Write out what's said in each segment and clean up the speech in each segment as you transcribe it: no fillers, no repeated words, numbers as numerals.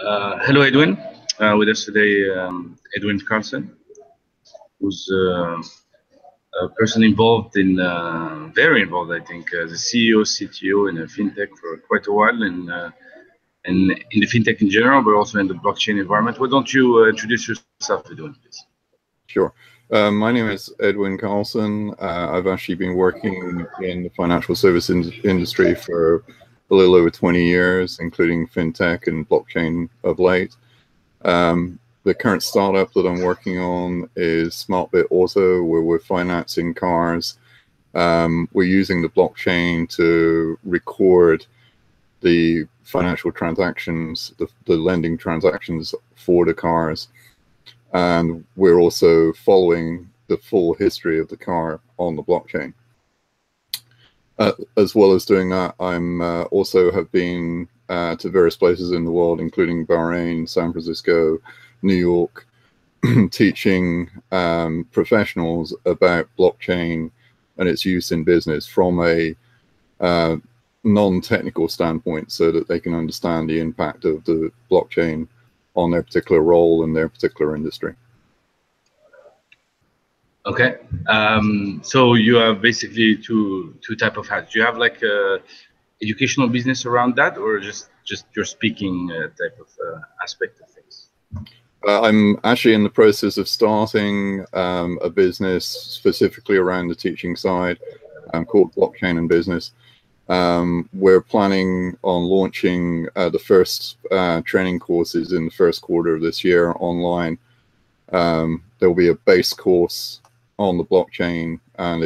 Hello, Edwin. With us today, Edwin Carlson, who's a person involved in, very involved, I think, the CEO, CTO in a fintech for quite a while, and in the fintech in general, but also in the blockchain environment. Why don't you introduce yourself, Edwin, please? Sure. My name is Edwin Carlson. I've actually been working in the financial service industry for a little over 20 years, including fintech and blockchain of late. The current startup that I'm working on is SmartBit Auto, where we're financing cars. We're using the blockchain to record the financial transactions, the lending transactions for the cars. And we're also following the full history of the car on the blockchain. As well as doing that, I'm also have been to various places in the world, including Bahrain, San Francisco, New York, teaching professionals about blockchain and its use in business from a non-technical standpoint, so that they can understand the impact of the blockchain on their particular role in their particular industry. Okay, so you have basically two type of hats. Do you have like a educational business around that, or just your speaking type of aspect of things? I'm actually in the process of starting a business specifically around the teaching side, called Blockchain and Business. We're planning on launching the first training courses in the first quarter of this year online. There will be a base course on the blockchain and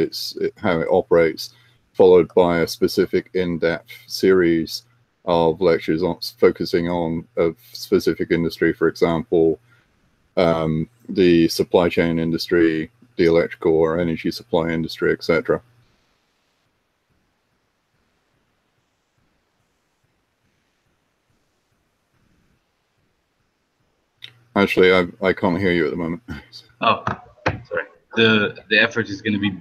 how it operates, followed by a specific in-depth series of lectures focusing on a specific industry, for example, the supply chain industry, the electrical or energy supply industry, etc. Actually, I can't hear you at the moment. Oh, sorry. The effort is going to be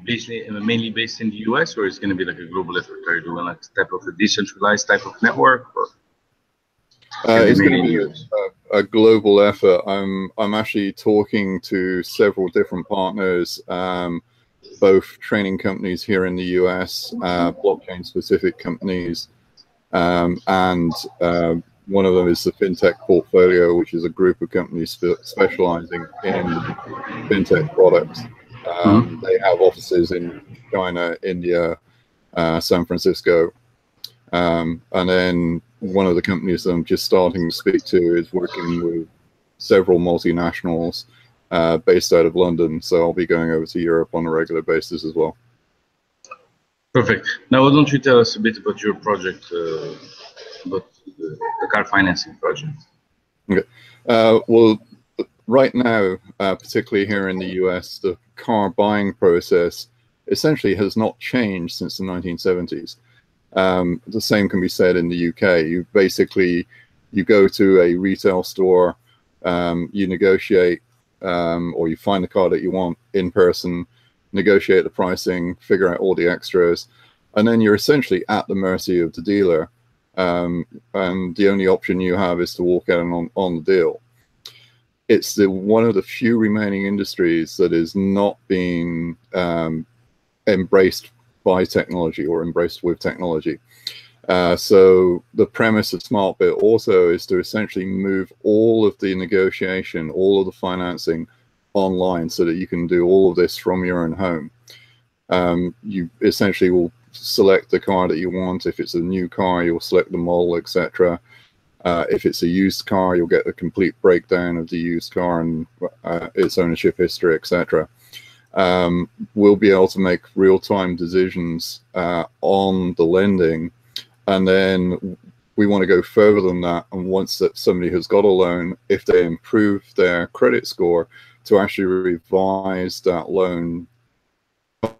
mainly based in the US, or is it going to be like a global effort? Are you doing like type of a decentralized type of network? Or it's going to be a global effort. I'm actually talking to several different partners, both training companies here in the US, blockchain specific companies, and one of them is the Fintech Portfolio, which is a group of companies specializing in fintech products. They have offices in China, India, San Francisco. And then one of the companies that I'm just starting to speak to is working with several multinationals based out of London. So I'll be going over to Europe on a regular basis as well. Perfect. Now, why don't you tell us a bit about your project, about the car financing project? Okay. Well, right now, particularly here in the US, the car buying process essentially has not changed since the 1970s. The same can be said in the UK. You go to a retail store, you negotiate, or you find the car that you want in person, negotiate the pricing, figure out all the extras, and then you're essentially at the mercy of the dealer. And the only option you have is to walk out on the deal. It's one of the few remaining industries that is not being embraced by technology or embraced with technology. So the premise of SmartBit Auto is to essentially move all of the negotiation, all of the financing online, so that you can do all of this from your own home. You essentially will select the car that you want. If it's a new car, you'll select the model, etc. If it's a used car, you'll get a complete breakdown of the used car and its ownership history, etc. We'll be able to make real-time decisions on the lending, and then we want to go further than that. And once that somebody has got a loan, if they improve their credit score, to actually revise that loan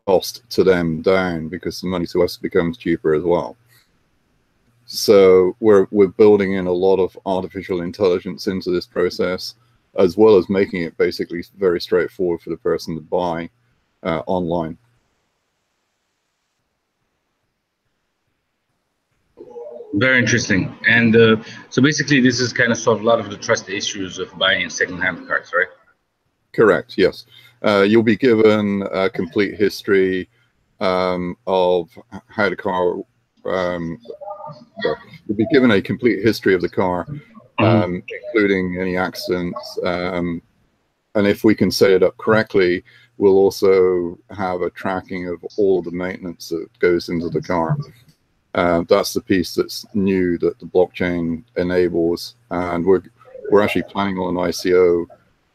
cost to them down, because the money to us becomes cheaper as well. So we're building in a lot of artificial intelligence into this process, as well as making it basically very straightforward for the person to buy online. Very interesting. And so basically, this is kind of solve a lot of the trust issues of buying secondhand cars, right? Correct. Yes. You'll be given a complete history of how the car. Sorry, you'll be given a complete history of the car, including any accidents. And if we can set it up correctly, we'll also have a tracking of all the maintenance that goes into the car. That's the piece that's new that the blockchain enables, and we're actually planning on an ICO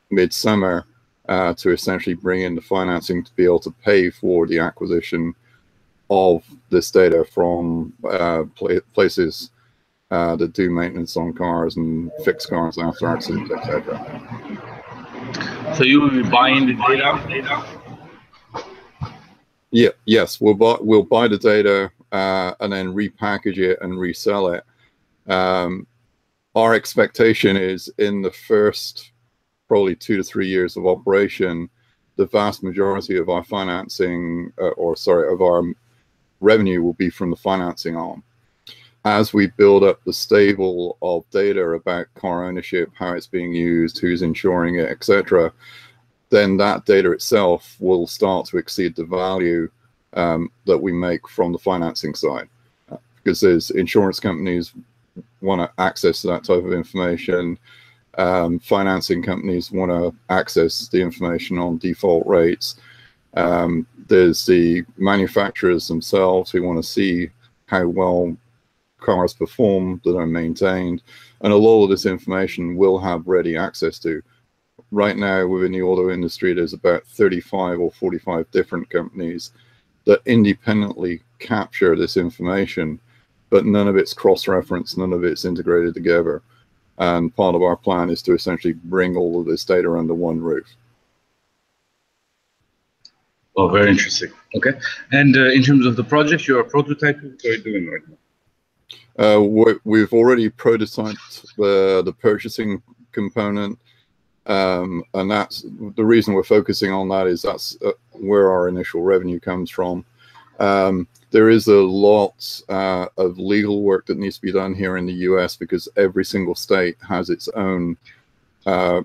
midsummer to essentially bring in the financing to be able to pay for the acquisition of this data from places that do maintenance on cars and fix cars after accidents, etc. So you will be buying the data? Yeah, yes, we'll buy the data and then repackage it and resell it. Our expectation is in the first probably 2 to 3 years of operation, the vast majority of our financing, of our revenue will be from the financing arm. As we build up the stable of data about car ownership, how it's being used, who's insuring it, etc., then that data itself will start to exceed the value that we make from the financing side. Because there's insurance companies want to access that type of information. Financing companies want to access the information on default rates. There's the manufacturers themselves who want to see how well cars perform that are maintained, and a lot of this information we'll have ready access to. Right now within the auto industry, there's about 35 or 45 different companies that independently capture this information, but none of it's cross-referenced, none of it's integrated together. And part of our plan is to essentially bring all of this data under one roof. Oh, very interesting. Okay. And in terms of the project, you're prototyping. What are you doing right now? We've already prototyped the purchasing component, and that's the reason we're focusing on that. Is that's where our initial revenue comes from. There is a lot of legal work that needs to be done here in the US because every single state has its own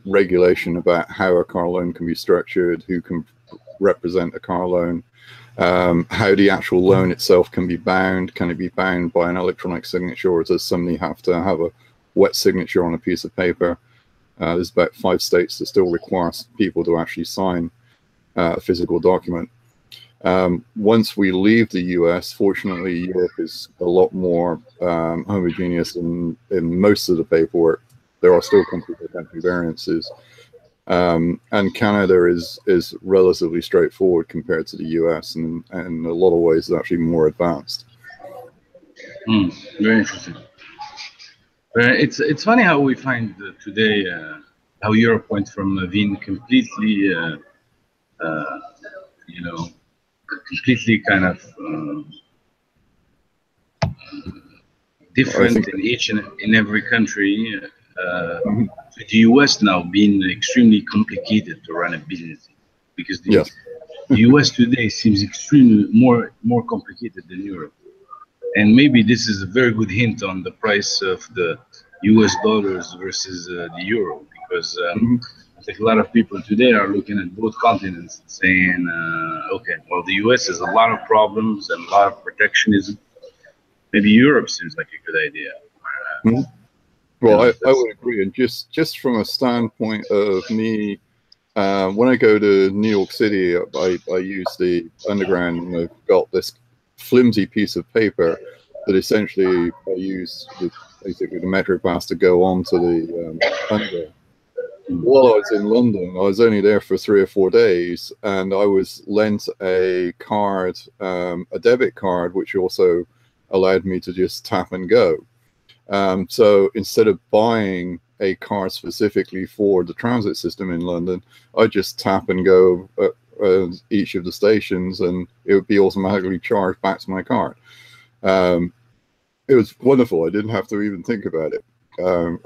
regulation about how a car loan can be structured, who can represent a car loan, how the actual loan itself can be bound. Can it be bound by an electronic signature, or does somebody have to have a wet signature on a piece of paper? There's about 5 states that still require people to actually sign a physical document. Once we leave the US, fortunately, Europe is a lot more homogeneous in most of the paperwork. There are still country variances. And Canada is relatively straightforward compared to the US, and in a lot of ways is actually more advanced. Very interesting. It's funny how we find today how Europe went from being completely, completely kind of different in each and in every country. To the US now being extremely complicated to run a business, because the US today seems extremely more complicated than Europe. And maybe this is a very good hint on the price of the US dollars versus the euro, because I think a lot of people today are looking at both continents and saying, okay, well, the US has a lot of problems and a lot of protectionism. Maybe Europe seems like a good idea. Well, I would agree. And just from a standpoint of me, when I go to New York City, I use the underground, and I've got this flimsy piece of paper that essentially I use basically the Metro Pass to go on to the underground. While I was in London, I was only there for 3 or 4 days, and I was lent a card, a debit card, which also allowed me to just tap and go. So instead of buying a car specifically for the transit system in London, I just tap and go each of the stations, and it would be automatically charged back to my card. It was wonderful. I didn't have to even think about it. I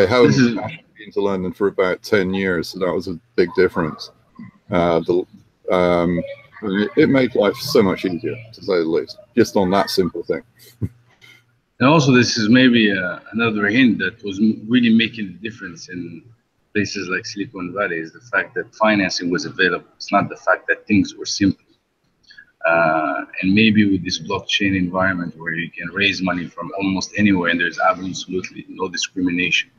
haven't been to London for about 10 years, so that was a big difference. It made life so much easier, to say the least, just on that simple thing. And also, this is maybe another hint that was really making a difference in places like Silicon Valley is the fact that financing was available. It's not the fact that things were simple. And maybe with this blockchain environment where you can raise money from almost anywhere and there's absolutely no discrimination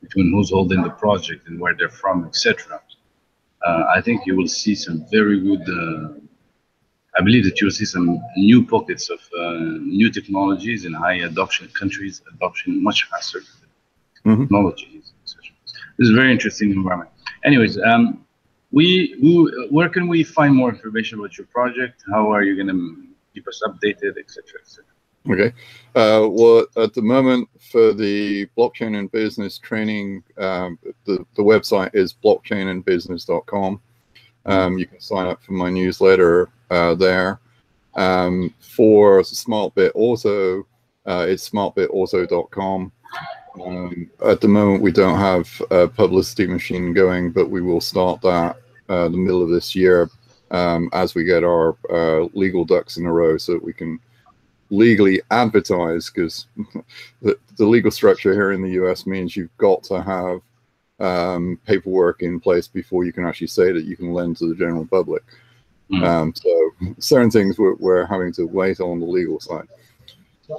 between who's holding the project and where they're from, etc. I think you will see some very good, I believe that you'll see some new pockets of new technologies in high adoption countries, adoption much faster technologies, etc. This is a very interesting environment. Anyways, where can we find more information about your project? How are you going to keep us updated, etc., etc.? Okay. Well, at the moment, for the blockchain and business training, the website is blockchainandbusiness.com. You can sign up for my newsletter there. For SmartBit Auto, it's smartbitauto.com. At the moment, we don't have a publicity machine going, but we will start that the middle of this year as we get our legal ducks in a row so that we can legally advertise, because the legal structure here in the US means you've got to have paperwork in place before you can actually say that you can lend to the general public. So certain things we're having to wait on the legal side.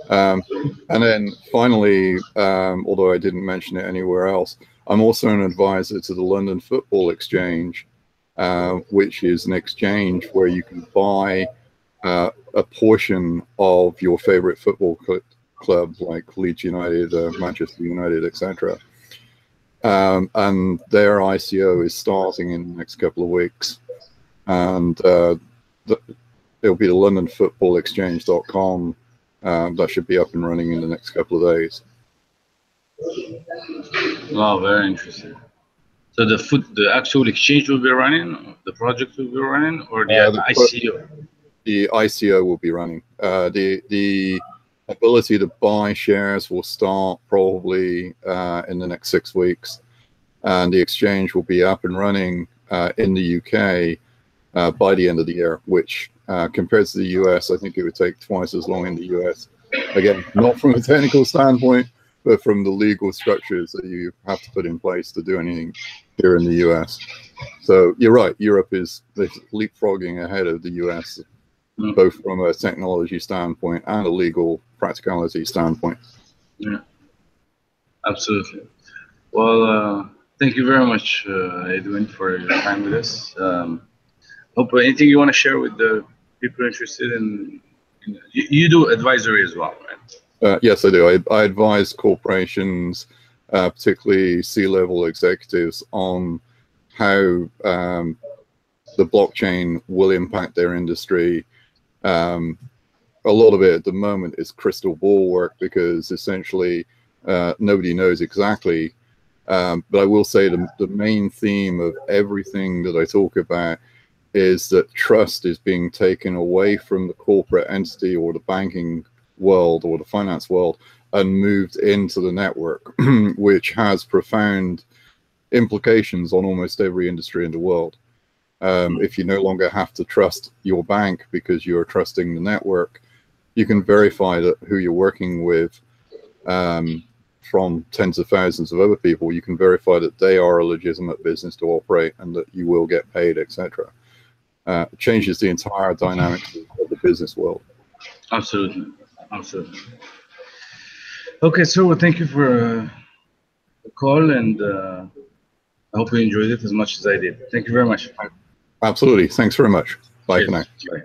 And then finally, although I didn't mention it anywhere else, I'm also an advisor to the London Football Exchange, which is an exchange where you can buy a portion of your favorite football club, like Leeds United, Manchester United, etc. And their ICO is starting in the next couple of weeks. And it'll be the londonfootballexchange.com. That should be up and running in the next couple of days. Wow, very interesting. So the actual exchange will be running, the project will be running, or the ICO? The ICO will be running. The ability to buy shares will start probably in the next 6 weeks, and the exchange will be up and running in the UK by the end of the year, which compared to the US, I think it would take twice as long in the US. Again, not from a technical standpoint, but from the legal structures that you have to put in place to do anything here in the US. So you're right, Europe is leapfrogging ahead of the US, both from a technology standpoint and a legal practicality standpoint. Yeah, absolutely. Well, thank you very much, Edwin, for your time with us. Hope anything you want to share with the people interested in you do advisory as well, right? Yes, I do. I advise corporations, particularly C-level executives, on how the blockchain will impact their industry. A lot of it at the moment is crystal ball work, because essentially nobody knows exactly. But I will say the main theme of everything that I talk about is that trust is being taken away from the corporate entity or the banking world or the finance world and moved into the network, which has profound implications on almost every industry in the world. If you no longer have to trust your bank because you're trusting the network, you can verify that who you're working with from tens of thousands of other people. You can verify that they are a legitimate business to operate and that you will get paid, etc. Changes the entire dynamics of the business world. Absolutely, absolutely. Okay, so thank you for the call, and I hope you enjoyed it as much as I did. Thank you very much. Absolutely. Thanks very much. Bye for now. Bye.